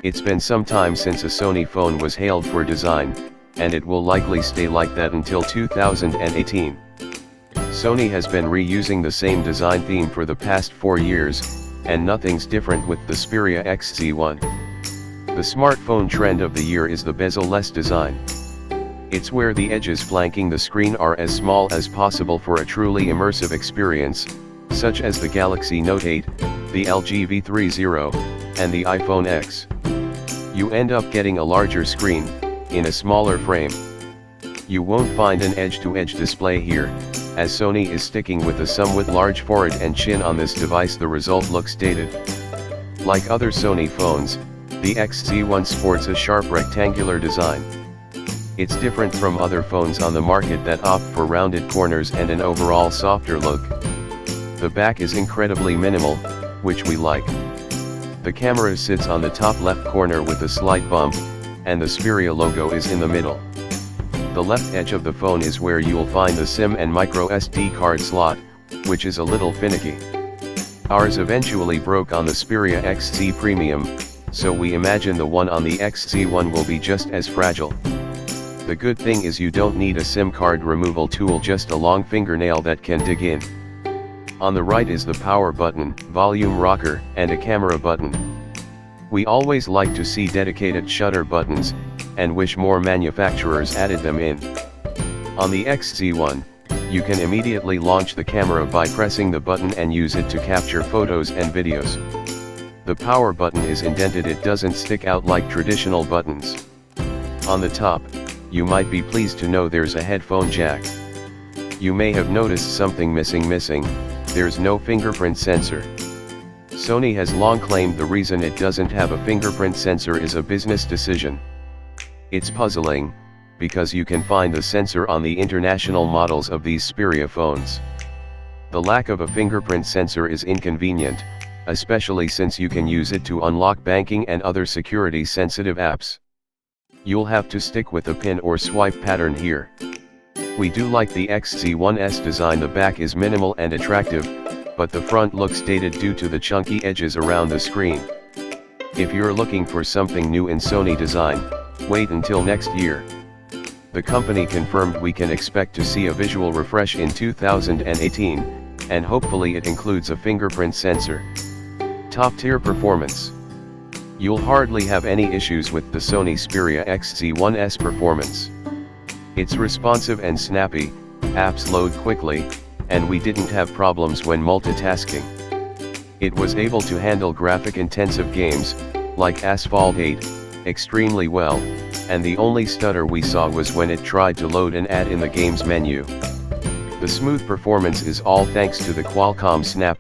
It's been some time since a Sony phone was hailed for design, and it will likely stay like that until 2018. Sony has been reusing the same design theme for the past 4 years, and nothing's different with the Xperia XZ1. The smartphone trend of the year is the bezel-less design. It's where the edges flanking the screen are as small as possible for a truly immersive experience, such as the Galaxy Note 8, the LG V30, and the iPhone X. You end up getting a larger screen, in a smaller frame. You won't find an edge-to-edge display here, as Sony is sticking with a somewhat large forehead and chin on this device. The result looks dated. Like other Sony phones, the XZ1 sports a sharp rectangular design. It's different from other phones on the market that opt for rounded corners and an overall softer look. The back is incredibly minimal, which we like. The camera sits on the top left corner with a slight bump, and the Xperia logo is in the middle. The left edge of the phone is where you'll find the SIM and micro SD card slot, which is a little finicky. Ours eventually broke on the Xperia XZ Premium, so we imagine the one on the XZ1 will be just as fragile. The good thing is you don't need a SIM card removal tool, just a long fingernail that can dig in. On the right is the power button, volume rocker, and a camera button. We always like to see dedicated shutter buttons, and wish more manufacturers added them in. On the XZ1, you can immediately launch the camera by pressing the button and use it to capture photos and videos. The power button is indented, it doesn't stick out like traditional buttons. On the top, you might be pleased to know there's a headphone jack. You may have noticed something missing, there's no fingerprint sensor. Sony has long claimed the reason it doesn't have a fingerprint sensor is a business decision. It's puzzling, because you can find the sensor on the international models of these Xperia phones. The lack of a fingerprint sensor is inconvenient, especially since you can use it to unlock banking and other security-sensitive apps. You'll have to stick with a pin or swipe pattern here. We do like the XZ1's design. The back is minimal and attractive, but the front looks dated due to the chunky edges around the screen. If you're looking for something new in Sony design, wait until next year. The company confirmed we can expect to see a visual refresh in 2018, and hopefully it includes a fingerprint sensor. Top-tier performance. You'll hardly have any issues with the Sony Xperia XZ1's performance. It's responsive and snappy, apps load quickly, and we didn't have problems when multitasking. It was able to handle graphic-intensive games, like Asphalt 8, extremely well, and the only stutter we saw was when it tried to load an ad in the game's menu. The smooth performance is all thanks to the Qualcomm Snap